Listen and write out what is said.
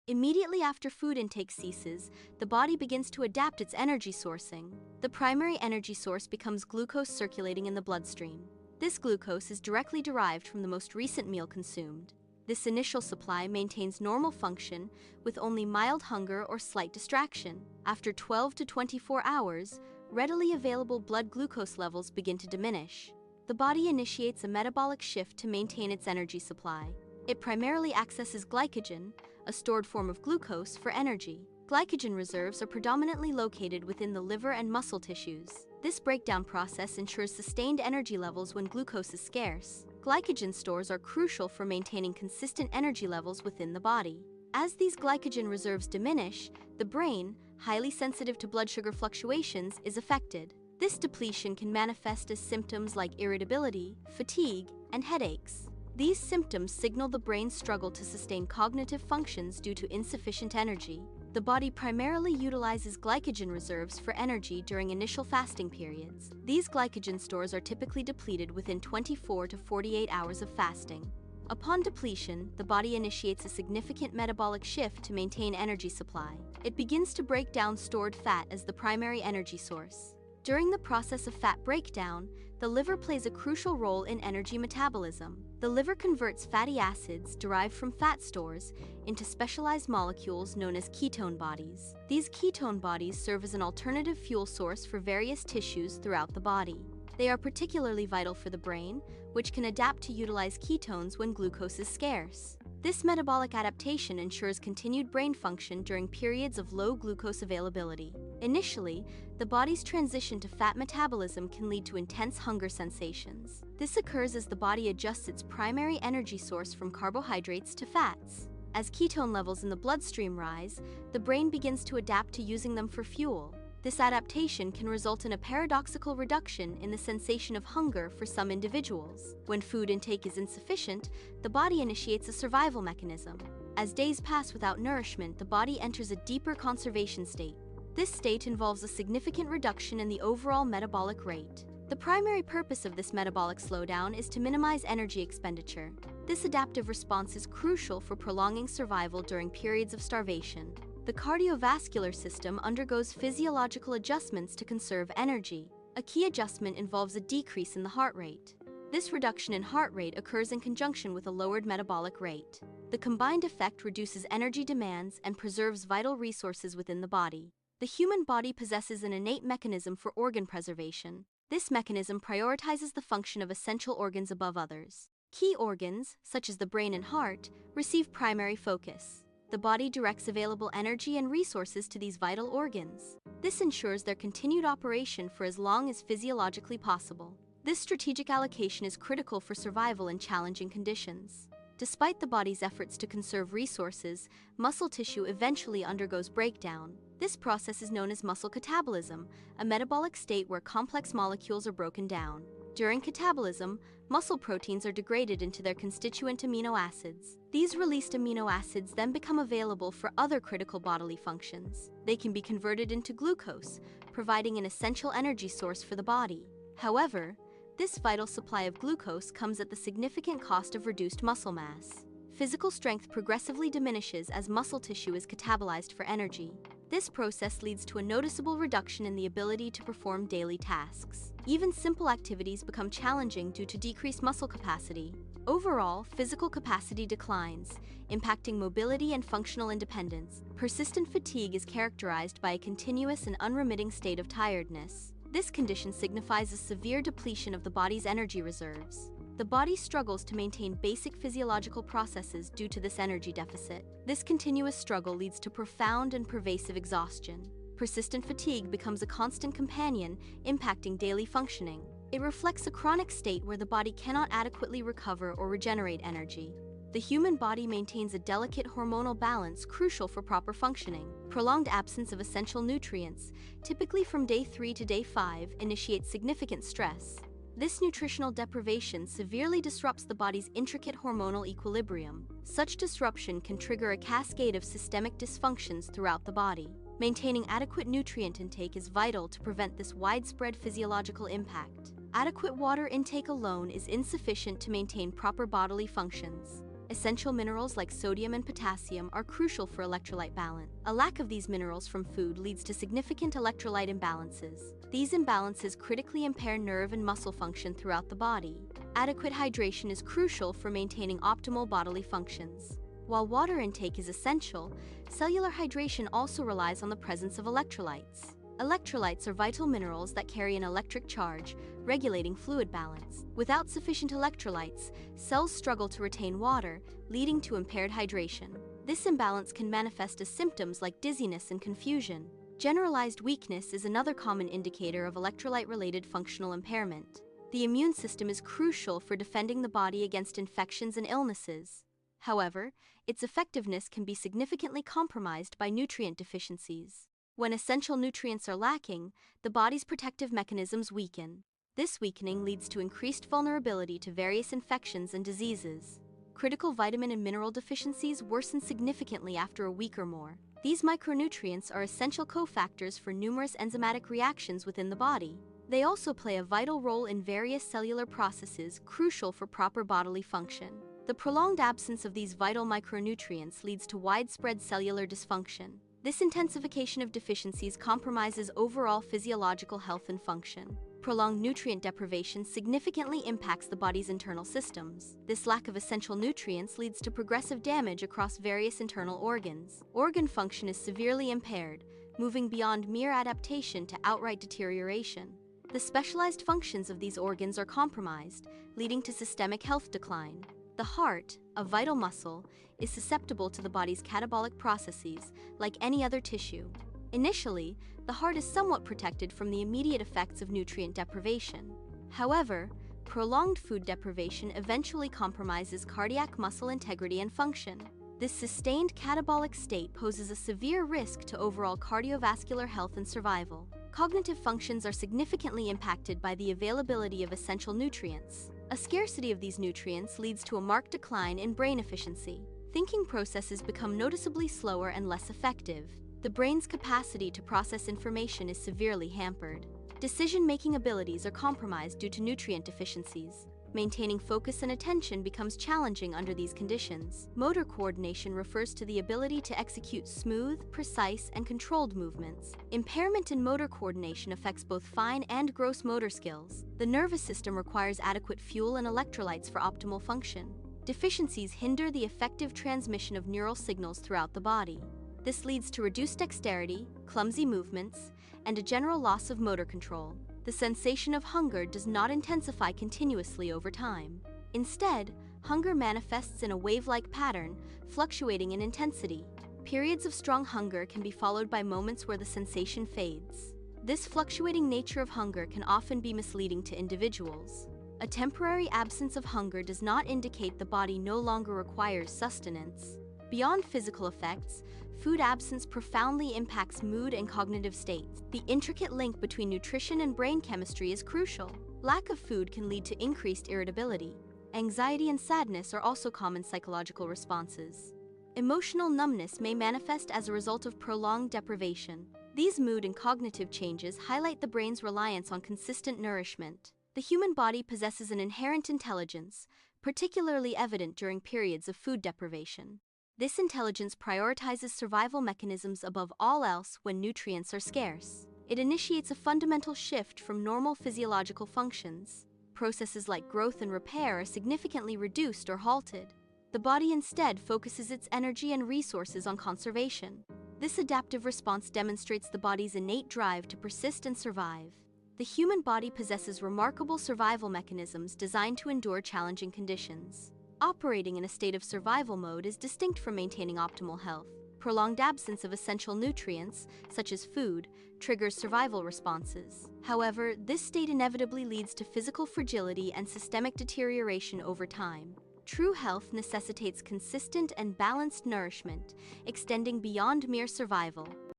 Immediately after food intake ceases, the body begins to adapt its energy sourcing. The primary energy source becomes glucose circulating in the bloodstream. This glucose is directly derived from the most recent meal consumed. This initial supply maintains normal function with only mild hunger or slight distraction. After 12 to 24 hours, readily available blood glucose levels begin to diminish. The body initiates a metabolic shift to maintain its energy supply. It primarily accesses glycogen, a stored form of glucose, for energy. Glycogen reserves are predominantly located within the liver and muscle tissues. This breakdown process ensures sustained energy levels when glucose is scarce. Glycogen stores are crucial for maintaining consistent energy levels within the body. As these glycogen reserves diminish, the brain, highly sensitive to blood sugar fluctuations, is affected. This depletion can manifest as symptoms like irritability, fatigue, and headaches. These symptoms signal the brain's struggle to sustain cognitive functions due to insufficient energy. The body primarily utilizes glycogen reserves for energy during initial fasting periods. These glycogen stores are typically depleted within 24 to 48 hours of fasting. Upon depletion, the body initiates a significant metabolic shift to maintain energy supply. It begins to break down stored fat as the primary energy source. During the process of fat breakdown, the liver plays a crucial role in energy metabolism. The liver converts fatty acids derived from fat stores into specialized molecules known as ketone bodies. These ketone bodies serve as an alternative fuel source for various tissues throughout the body. They are particularly vital for the brain, which can adapt to utilize ketones when glucose is scarce. This metabolic adaptation ensures continued brain function during periods of low glucose availability. Initially, the body's transition to fat metabolism can lead to intense hunger sensations. This occurs as the body adjusts its primary energy source from carbohydrates to fats. As ketone levels in the bloodstream rise, the brain begins to adapt to using them for fuel. This adaptation can result in a paradoxical reduction in the sensation of hunger for some individuals. When food intake is insufficient, the body initiates a survival mechanism. As days pass without nourishment, the body enters a deeper conservation state. This state involves a significant reduction in the overall metabolic rate. The primary purpose of this metabolic slowdown is to minimize energy expenditure. This adaptive response is crucial for prolonging survival during periods of starvation. The cardiovascular system undergoes physiological adjustments to conserve energy. A key adjustment involves a decrease in the heart rate. This reduction in heart rate occurs in conjunction with a lowered metabolic rate. The combined effect reduces energy demands and preserves vital resources within the body. The human body possesses an innate mechanism for organ preservation. This mechanism prioritizes the function of essential organs above others. Key organs, such as the brain and heart, receive primary focus. The body directs available energy and resources to these vital organs. This ensures their continued operation for as long as physiologically possible. This strategic allocation is critical for survival in challenging conditions. Despite the body's efforts to conserve resources, muscle tissue eventually undergoes breakdown. This process is known as muscle catabolism, a metabolic state where complex molecules are broken down. During catabolism, muscle proteins are degraded into their constituent amino acids. These released amino acids then become available for other critical bodily functions. They can be converted into glucose, providing an essential energy source for the body. However, this vital supply of glucose comes at the significant cost of reduced muscle mass. Physical strength progressively diminishes as muscle tissue is catabolized for energy. This process leads to a noticeable reduction in the ability to perform daily tasks. Even simple activities become challenging due to decreased muscle capacity. Overall, physical capacity declines, impacting mobility and functional independence. Persistent fatigue is characterized by a continuous and unremitting state of tiredness. This condition signifies a severe depletion of the body's energy reserves. The body struggles to maintain basic physiological processes due to this energy deficit. This continuous struggle leads to profound and pervasive exhaustion. Persistent fatigue becomes a constant companion, impacting daily functioning. It reflects a chronic state where the body cannot adequately recover or regenerate energy. The human body maintains a delicate hormonal balance crucial for proper functioning. Prolonged absence of essential nutrients, typically from day 3 to day 5, initiates significant stress. This nutritional deprivation severely disrupts the body's intricate hormonal equilibrium. Such disruption can trigger a cascade of systemic dysfunctions throughout the body. Maintaining adequate nutrient intake is vital to prevent this widespread physiological impact. Adequate water intake alone is insufficient to maintain proper bodily functions. Essential minerals like sodium and potassium are crucial for electrolyte balance. A lack of these minerals from food leads to significant electrolyte imbalances. These imbalances critically impair nerve and muscle function throughout the body. Adequate hydration is crucial for maintaining optimal bodily functions. While water intake is essential, cellular hydration also relies on the presence of electrolytes. Electrolytes are vital minerals that carry an electric charge, regulating fluid balance. Without sufficient electrolytes, cells struggle to retain water, leading to impaired hydration. This imbalance can manifest as symptoms like dizziness and confusion. Generalized weakness is another common indicator of electrolyte-related functional impairment. The immune system is crucial for defending the body against infections and illnesses. However, its effectiveness can be significantly compromised by nutrient deficiencies. When essential nutrients are lacking, the body's protective mechanisms weaken. This weakening leads to increased vulnerability to various infections and diseases. Critical vitamin and mineral deficiencies worsen significantly after a week or more. These micronutrients are essential cofactors for numerous enzymatic reactions within the body. They also play a vital role in various cellular processes crucial for proper bodily function. The prolonged absence of these vital micronutrients leads to widespread cellular dysfunction. This intensification of deficiencies compromises overall physiological health and function. Prolonged nutrient deprivation significantly impacts the body's internal systems. This lack of essential nutrients leads to progressive damage across various internal organs. Organ function is severely impaired, moving beyond mere adaptation to outright deterioration. The specialized functions of these organs are compromised, leading to systemic health decline. The heart, a vital muscle, is susceptible to the body's catabolic processes, like any other tissue. Initially, the heart is somewhat protected from the immediate effects of nutrient deprivation. However, prolonged food deprivation eventually compromises cardiac muscle integrity and function. This sustained catabolic state poses a severe risk to overall cardiovascular health and survival. Cognitive functions are significantly impacted by the availability of essential nutrients. A scarcity of these nutrients leads to a marked decline in brain efficiency. Thinking processes become noticeably slower and less effective. The brain's capacity to process information is severely hampered. Decision-making abilities are compromised due to nutrient deficiencies. Maintaining focus and attention becomes challenging under these conditions. Motor coordination refers to the ability to execute smooth, precise, and controlled movements. Impairment in motor coordination affects both fine and gross motor skills. The nervous system requires adequate fuel and electrolytes for optimal function. Deficiencies hinder the effective transmission of neural signals throughout the body. This leads to reduced dexterity, clumsy movements, and a general loss of motor control. The sensation of hunger does not intensify continuously over time. Instead, hunger manifests in a wave-like pattern, fluctuating in intensity. Periods of strong hunger can be followed by moments where the sensation fades. This fluctuating nature of hunger can often be misleading to individuals. A temporary absence of hunger does not indicate the body no longer requires sustenance. Beyond physical effects, food absence profoundly impacts mood and cognitive states. The intricate link between nutrition and brain chemistry is crucial. Lack of food can lead to increased irritability. Anxiety and sadness are also common psychological responses. Emotional numbness may manifest as a result of prolonged deprivation. These mood and cognitive changes highlight the brain's reliance on consistent nourishment. The human body possesses an inherent intelligence, particularly evident during periods of food deprivation. This intelligence prioritizes survival mechanisms above all else when nutrients are scarce. It initiates a fundamental shift from normal physiological functions. Processes like growth and repair are significantly reduced or halted. The body instead focuses its energy and resources on conservation. This adaptive response demonstrates the body's innate drive to persist and survive. The human body possesses remarkable survival mechanisms designed to endure challenging conditions. Operating in a state of survival mode is distinct from maintaining optimal health. Prolonged absence of essential nutrients, such as food, triggers survival responses. However, this state inevitably leads to physical fragility and systemic deterioration over time. True health necessitates consistent and balanced nourishment, extending beyond mere survival.